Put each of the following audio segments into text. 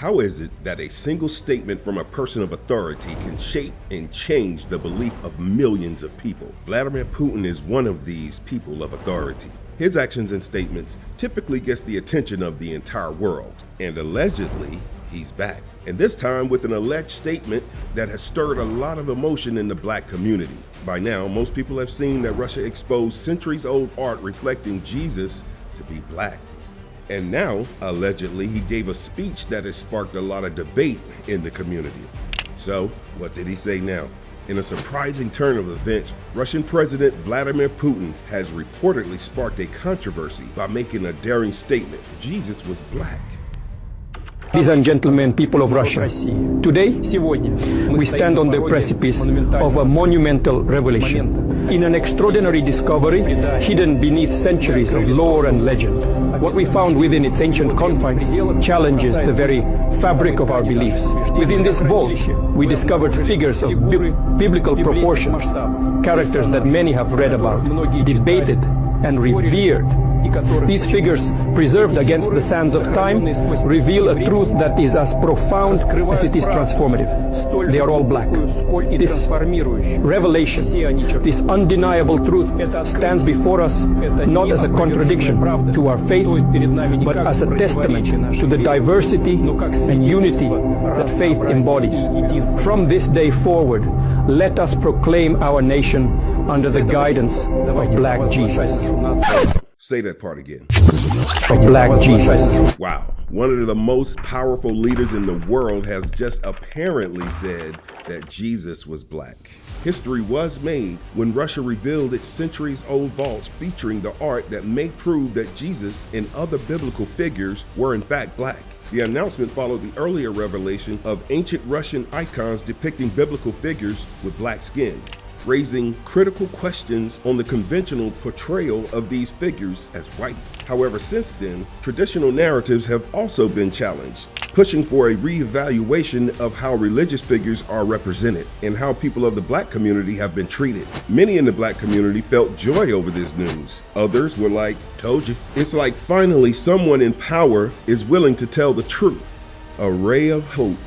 How is it that a single statement from a person of authority can shape and change the belief of millions of people? Vladimir Putin is one of these people of authority. His actions and statements typically gets the attention of the entire world, and allegedly, he's back. And this time with an alleged statement that has stirred a lot of emotion in the black community. By now, most people have seen that Russia exposed centuries-old art reflecting Jesus to be black. And now, allegedly, he gave a speech that has sparked a lot of debate in the community. So, what did he say now? In a surprising turn of events, Russian President Vladimir Putin has reportedly sparked a controversy by making a daring statement: Jesus was black. Ladies and gentlemen, people of Russia, today we stand on the precipice of a monumental revelation. In an extraordinary discovery hidden beneath centuries of lore and legend, what we found within its ancient confines challenges the very fabric of our beliefs. Within this vault, we discovered figures of biblical proportions, characters that many have read about, debated, and revered. These figures, preserved against the sands of time, reveal a truth that is as profound as it is transformative. They are all black. This revelation, this undeniable truth, stands before us not as a contradiction to our faith, but as a testament to the diversity and unity that faith embodies. From this day forward, let us proclaim our nation under the guidance of Black Jesus. Say that part again. Of Black Jesus. Wow. One of the most powerful leaders in the world has just apparently said that Jesus was black. History was made when Russia revealed its centuries-old vaults featuring the art that may prove that Jesus and other biblical figures were in fact black. The announcement followed the earlier revelation of ancient Russian icons depicting biblical figures with black skin, raising critical questions on the conventional portrayal of these figures as white. However, since then, traditional narratives have also been challenged, pushing for a reevaluation of how religious figures are represented and how people of the black community have been treated. Many in the black community felt joy over this news. Others were like, told you. It's like finally someone in power is willing to tell the truth. A ray of hope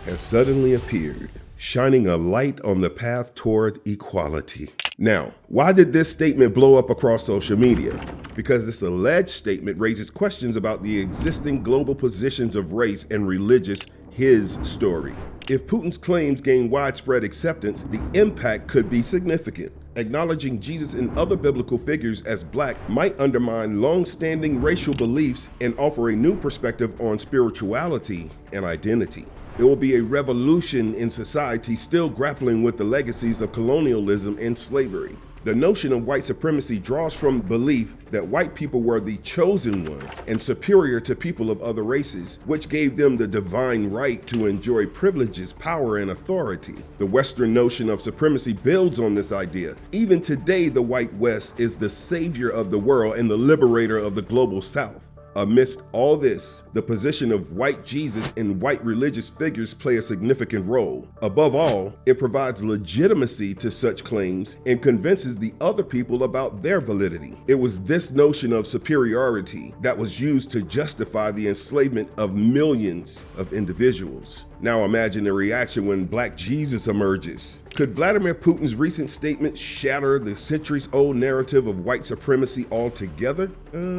has suddenly appeared, shining a light on the path toward equality. Now, why did this statement blow up across social media? Because this alleged statement raises questions about the existing global positions of race and religious his story. If Putin's claims gain widespread acceptance, the impact could be significant. Acknowledging Jesus and other biblical figures as black might undermine long-standing racial beliefs and offer a new perspective on spirituality and identity. It will be a revolution in society still grappling with the legacies of colonialism and slavery. The notion of white supremacy draws from belief that white people were the chosen ones and superior to people of other races, which gave them the divine right to enjoy privileges, power, and authority. The Western notion of supremacy builds on this idea. Even today, the white West is the savior of the world and the liberator of the global South. Amidst all this, the position of white Jesus and white religious figures play a significant role. Above all, it provides legitimacy to such claims and convinces the other people about their validity. It was this notion of superiority that was used to justify the enslavement of millions of individuals. Now imagine the reaction when Black Jesus emerges. Could Vladimir Putin's recent statement shatter the centuries-old narrative of white supremacy altogether?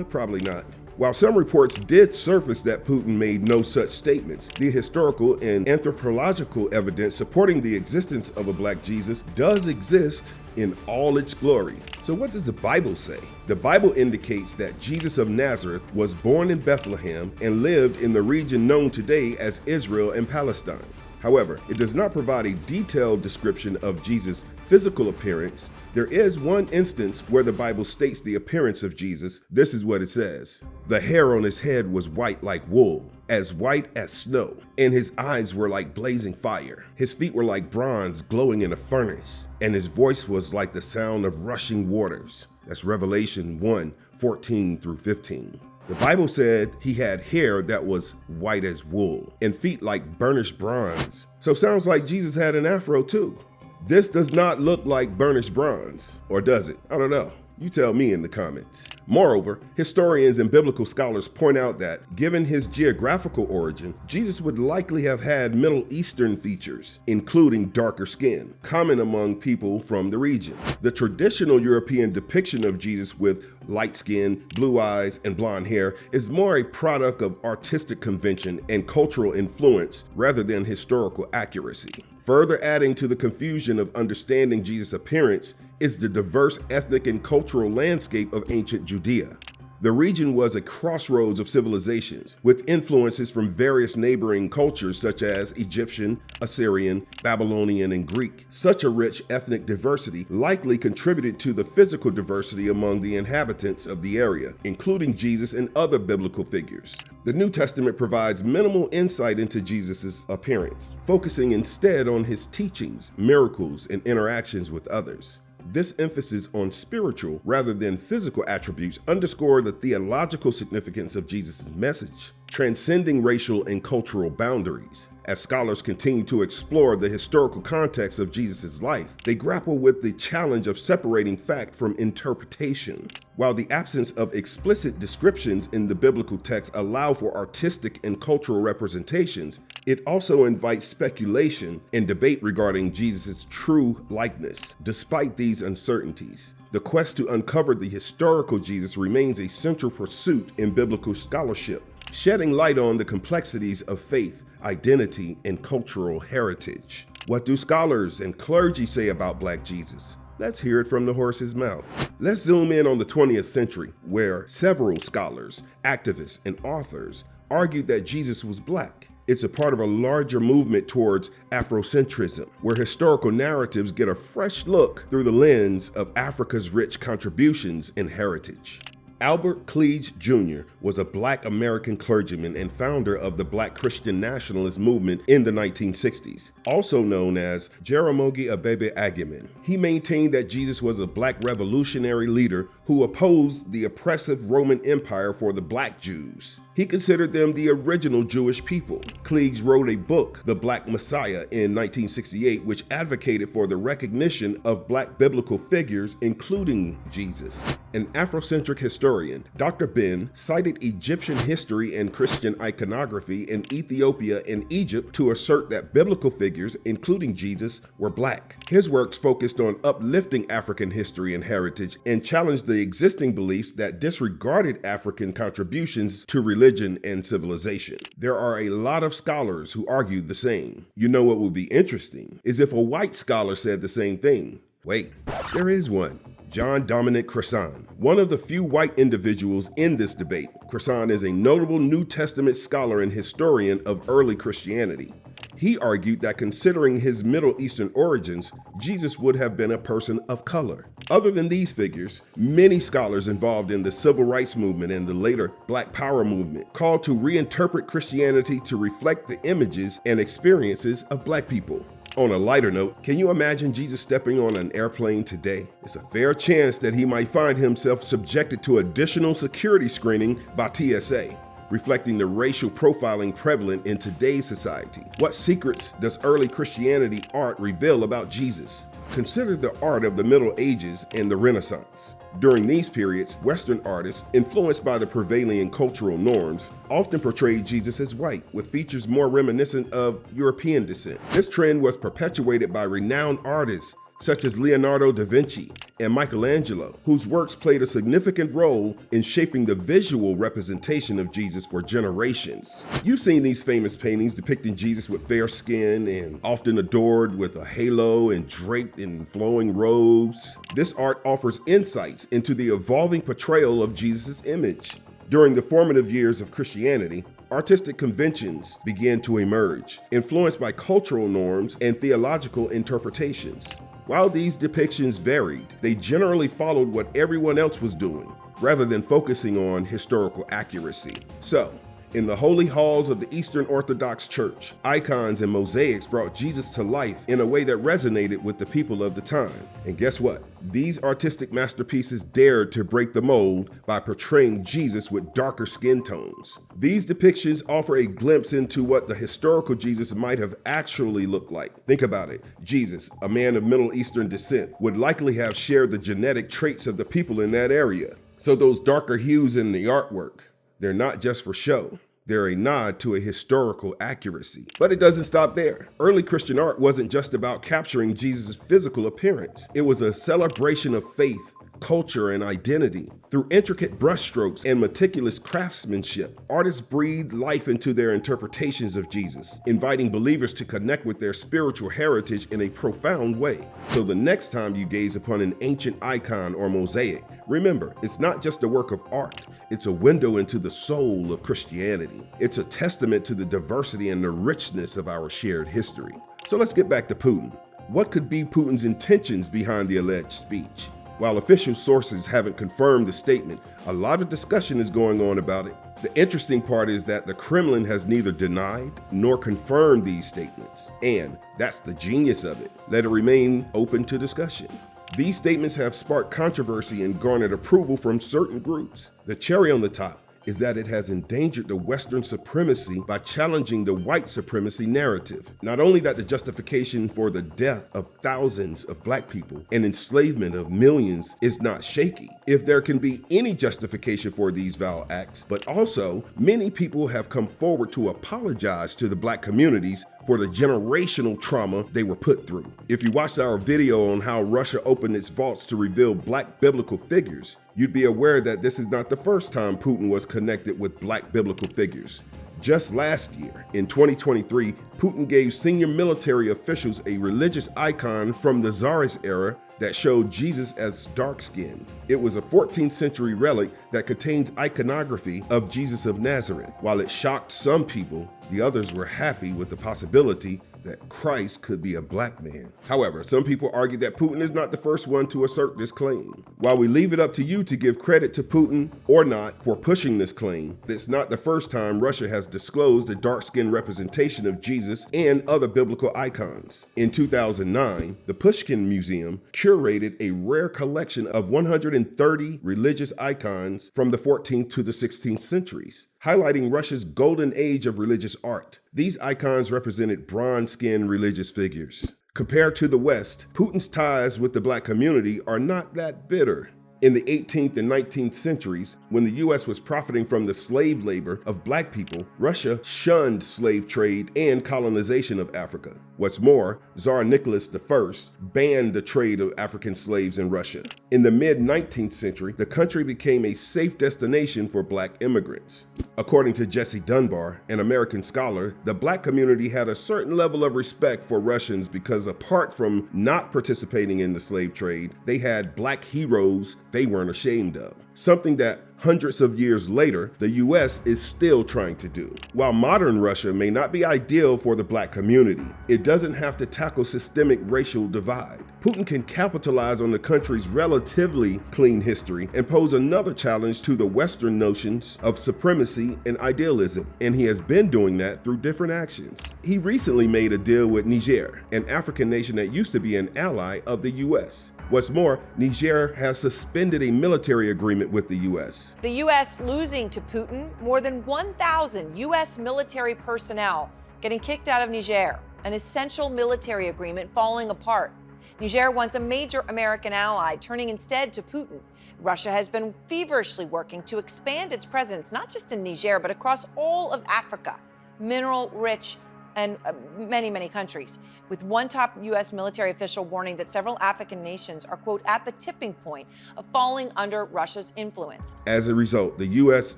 Probably not. While some reports did surface that Putin made no such statements, the historical and anthropological evidence supporting the existence of a Black Jesus does exist in all its glory. So what does the Bible say? The Bible indicates that Jesus of Nazareth was born in Bethlehem and lived in the region known today as Israel and Palestine. However, it does not provide a detailed description of Jesus' physical appearance. There is one instance where the Bible states the appearance of Jesus. This is what it says. The hair on his head was white like wool, as white as snow, and his eyes were like blazing fire. His feet were like bronze glowing in a furnace, and his voice was like the sound of rushing waters. That's Revelation 1:14 through 15. The Bible said he had hair that was white as wool and feet like burnished bronze. So sounds like Jesus had an afro too. This does not look like burnished bronze, or does it? I don't know. You tell me in the comments. Moreover, historians and biblical scholars point out that, given his geographical origin, Jesus would likely have had Middle Eastern features, including darker skin, common among people from the region. The traditional European depiction of Jesus with light skin, blue eyes, and blonde hair is more a product of artistic convention and cultural influence rather than historical accuracy. Further adding to the confusion of understanding Jesus' appearance is the diverse ethnic and cultural landscape of ancient Judea. The region was a crossroads of civilizations, with influences from various neighboring cultures such as Egyptian, Assyrian, Babylonian, and Greek. Such a rich ethnic diversity likely contributed to the physical diversity among the inhabitants of the area, including Jesus and other biblical figures. The New Testament provides minimal insight into Jesus' appearance, focusing instead on his teachings, miracles, and interactions with others. This emphasis on spiritual rather than physical attributes underscore the theological significance of Jesus' message, transcending racial and cultural boundaries. As scholars continue to explore the historical context of Jesus' life, they grapple with the challenge of separating fact from interpretation. While the absence of explicit descriptions in the biblical text allow for artistic and cultural representations, it also invites speculation and debate regarding Jesus' true likeness. Despite these uncertainties, the quest to uncover the historical Jesus remains a central pursuit in biblical scholarship, shedding light on the complexities of faith, identity, and cultural heritage. What do scholars and clergy say about Black Jesus? Let's hear it from the horse's mouth. Let's zoom in on the 20th century, where several scholars, activists, and authors argued that Jesus was Black. It's a part of a larger movement towards Afrocentrism, where historical narratives get a fresh look through the lens of Africa's rich contributions and heritage. Albert Cleage Jr. was a Black American clergyman and founder of the Black Christian nationalist movement in the 1960s, also known as Jaramogi Abebe Agimen. He maintained that Jesus was a Black revolutionary leader who opposed the oppressive Roman Empire for the Black Jews. He considered them the original Jewish people. Cleage wrote a book, The Black Messiah, in 1968, which advocated for the recognition of Black biblical figures, including Jesus. An Afrocentric historian, Dr. Ben cited Egyptian history and Christian iconography in Ethiopia and Egypt to assert that biblical figures, including Jesus, were Black. His works focused on uplifting African history and heritage and challenged the existing beliefs that disregarded African contributions to religion and civilization. There are a lot of scholars who argue the same. You know what would be interesting is if a white scholar said the same thing. Wait, there is one. John Dominic Crossan, one of the few white individuals in this debate. Crossan is a notable New Testament scholar and historian of early Christianity. He argued that considering his Middle Eastern origins, Jesus would have been a person of color. Other than these figures, many scholars involved in the Civil Rights Movement and the later Black Power movement called to reinterpret Christianity to reflect the images and experiences of Black people. On a lighter note, can you imagine Jesus stepping on an airplane today? It's a fair chance that he might find himself subjected to additional security screening by TSA, reflecting the racial profiling prevalent in today's society. What secrets does early Christianity art reveal about Jesus? Consider the art of the Middle Ages and the Renaissance. During these periods, Western artists, influenced by the prevailing cultural norms, often portrayed Jesus as white, with features more reminiscent of European descent. This trend was perpetuated by renowned artists such as Leonardo da Vinci and Michelangelo, whose works played a significant role in shaping the visual representation of Jesus for generations. You've seen these famous paintings depicting Jesus with fair skin and often adored with a halo and draped in flowing robes. This art offers insights into the evolving portrayal of Jesus' image. During the formative years of Christianity, artistic conventions began to emerge, influenced by cultural norms and theological interpretations. While these depictions varied, they generally followed what everyone else was doing, rather than focusing on historical accuracy. So, In the holy halls of the Eastern Orthodox Church, icons and mosaics brought Jesus to life in a way that resonated with the people of the time. And guess what? These artistic masterpieces dared to break the mold by portraying Jesus with darker skin tones. These depictions offer a glimpse into what the historical Jesus might have actually looked like. Think about it. Jesus, a man of Middle Eastern descent, would likely have shared the genetic traits of the people in that area. So those darker hues in the artwork, they're not just for show. They're a nod to a historical accuracy. But it doesn't stop there. Early Christian art wasn't just about capturing Jesus' physical appearance. It was a celebration of faith, culture, and identity. Through intricate brushstrokes and meticulous craftsmanship, artists breathed life into their interpretations of Jesus, inviting believers to connect with their spiritual heritage in a profound way. So the next time you gaze upon an ancient icon or mosaic, remember, it's not just a work of art. It's a window into the soul of Christianity. It's a testament to the diversity and the richness of our shared history. So let's get back to Putin. What could be Putin's intentions behind the alleged speech? While official sources haven't confirmed the statement, a lot of discussion is going on about it. The interesting part is that the Kremlin has neither denied nor confirmed these statements. And that's the genius of it. Let it remain open to discussion. These statements have sparked controversy and garnered approval from certain groups. The cherry on the top is that it has endangered the Western supremacy by challenging the white supremacy narrative. Not only that, the justification for the death of thousands of black people and enslavement of millions is not shaky, if there can be any justification for these vile acts, but also many people have come forward to apologize to the black communities for the generational trauma they were put through. If you watched our video on how Russia opened its vaults to reveal black biblical figures, you'd be aware that this is not the first time Putin was connected with black biblical figures. Just last year, in 2023, Putin gave senior military officials a religious icon from the Tsarist era that showed Jesus as dark-skinned. It was a 14th century relic that contains iconography of Jesus of Nazareth. While it shocked some people, the others were happy with the possibility that Christ could be a black man. However, some people argue that Putin is not the first one to assert this claim. While we leave it up to you to give credit to Putin or not for pushing this claim, it's not the first time Russia has disclosed a dark-skinned representation of Jesus and other biblical icons. In 2009, the Pushkin Museum curated a rare collection of 130 religious icons from the 14th to the 16th centuries, highlighting Russia's golden age of religious art. These icons represented bronze-skinned religious figures. Compared to the West, Putin's ties with the black community are not that bitter. In the 18th and 19th centuries, when the U.S. was profiting from the slave labor of black people, Russia shunned slave trade and colonization of Africa. What's more, Tsar Nicholas I banned the trade of African slaves in Russia. In the mid-19th century, the country became a safe destination for black immigrants. According to Jesse Dunbar, an American scholar, the black community had a certain level of respect for Russians because apart from not participating in the slave trade, they had black heroes they weren't ashamed of. Something that hundreds of years later, the US is still trying to do. While modern Russia may not be ideal for the black community, it doesn't have to tackle systemic racial divide. Putin can capitalize on the country's relatively clean history and pose another challenge to the Western notions of supremacy and idealism, and he has been doing that through different actions. He recently made a deal with Niger, an African nation that used to be an ally of the US. What's more, Niger has suspended a military agreement with the U.S. The U.S. losing to Putin, more than 1,000 U.S. military personnel getting kicked out of Niger, an essential military agreement falling apart. Niger, once a major American ally, turning instead to Putin. Russia has been feverishly working to expand its presence, not just in Niger, but across all of Africa, mineral-rich and many, many countries, with one top U.S. military official warning that several African nations are, quote, at the tipping point of falling under Russia's influence. As a result, the U.S.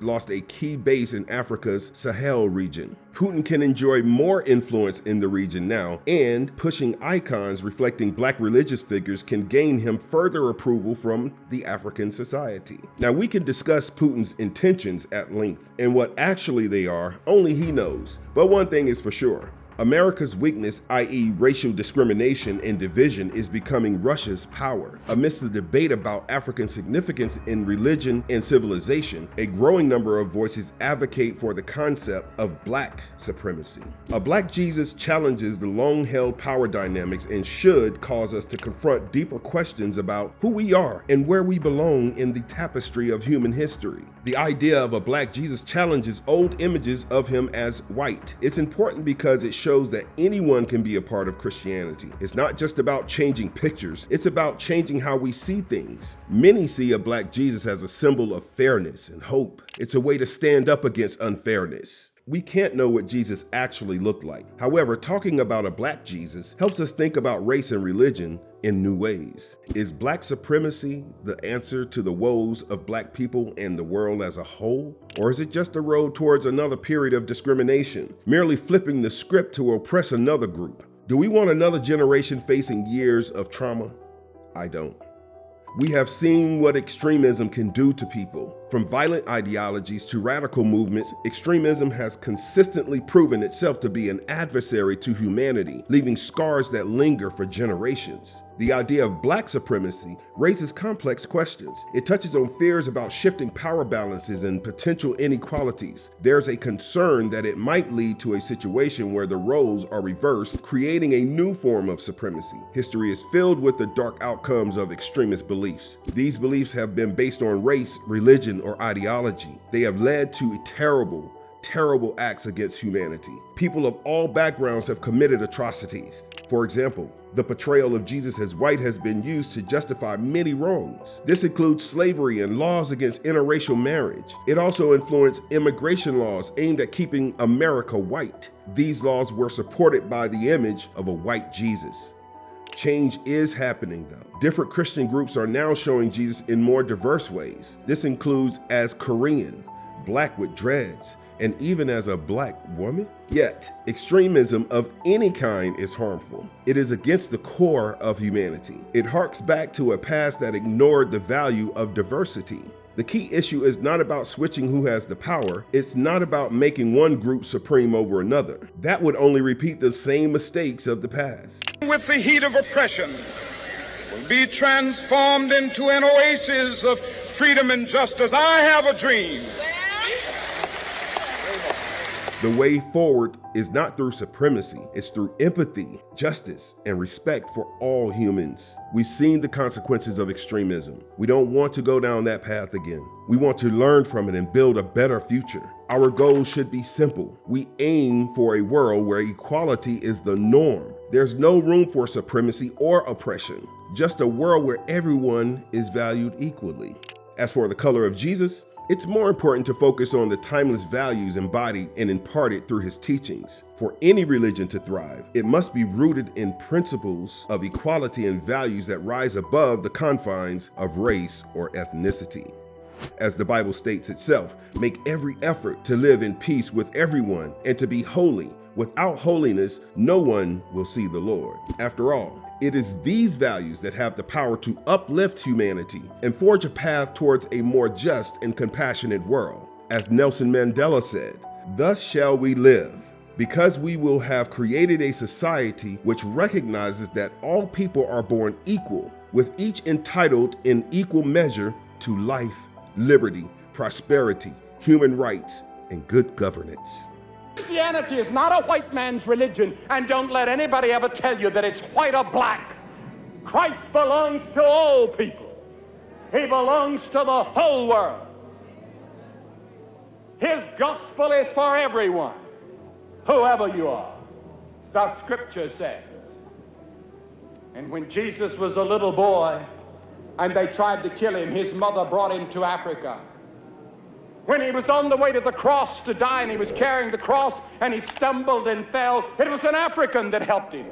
lost a key base in Africa's Sahel region. Putin can enjoy more influence in the region now, and pushing icons reflecting black religious figures can gain him further approval from the African society. Now, we can discuss Putin's intentions at length, and what actually they are, only he knows. But one thing is for sure, America's weakness, i.e. racial discrimination and division, is becoming Russia's power. Amidst the debate about African significance in religion and civilization, a growing number of voices advocate for the concept of black supremacy. A black Jesus challenges the long-held power dynamics and should cause us to confront deeper questions about who we are and where we belong in the tapestry of human history. The idea of a black Jesus challenges old images of him as white. It's important because it shows that anyone can be a part of Christianity. It's not just about changing pictures, it's about changing how we see things. Many see a black Jesus as a symbol of fairness and hope. It's a way to stand up against unfairness. We can't know what Jesus actually looked like. However, talking about a black Jesus helps us think about race and religion in new ways. Is black supremacy the answer to the woes of black people and the world as a whole? Or is it just a road towards another period of discrimination, merely flipping the script to oppress another group? Do we want another generation facing years of trauma? I don't. We have seen what extremism can do to people. From violent ideologies to radical movements, extremism has consistently proven itself to be an adversary to humanity, leaving scars that linger for generations. The idea of black supremacy raises complex questions. It touches on fears about shifting power balances and potential inequalities. There's a concern that it might lead to a situation where the roles are reversed, creating a new form of supremacy. History is filled with the dark outcomes of extremist beliefs. These beliefs have been based on race, religion, or ideology. They have led to terrible acts against humanity. People of all backgrounds have committed atrocities. For example, the portrayal of Jesus as white has been used to justify many wrongs. This includes slavery and laws against interracial marriage. It also influenced immigration laws aimed at keeping America white. These laws were supported by the image of a white Jesus. Change is happening though. Different Christian groups are now showing Jesus in more diverse ways. This includes as Korean, black with dreads, and even as a black woman. Yet, extremism of any kind is harmful. It is against the core of humanity. It harks back to a past that ignored the value of diversity. The key issue is not about switching who has the power. It's not about making one group supreme over another. That would only repeat the same mistakes of the past. With the heat of oppression, will be transformed into an oasis of freedom and justice. I have a dream. The way forward is not through supremacy, it's through empathy, justice, and respect for all humans. We've seen the consequences of extremism. We don't want to go down that path again. We want to learn from it and build a better future. Our goals should be simple. We aim for a world where equality is the norm. There's no room for supremacy or oppression, just a world where everyone is valued equally. As for the color of Jesus, it's more important to focus on the timeless values embodied and imparted through his teachings. For any religion to thrive, it must be rooted in principles of equality and values that rise above the confines of race or ethnicity. As the Bible states itself, make every effort to live in peace with everyone and to be holy. Without holiness, no one will see the Lord. After all, it is these values that have the power to uplift humanity and forge a path towards a more just and compassionate world. As Nelson Mandela said, "Thus shall we live, because we will have created a society which recognizes that all people are born equal, with each entitled in equal measure to life, liberty, prosperity, human rights, and good governance." Christianity is not a white man's religion, and don't let anybody ever tell you that it's white or black. Christ belongs to all people. He belongs to the whole world. His gospel is for everyone, whoever you are, the scripture says. And when Jesus was a little boy and they tried to kill him, his mother brought him to Africa. When he was on the way to the cross to die and he was carrying the cross and he stumbled and fell, it was an African that helped him.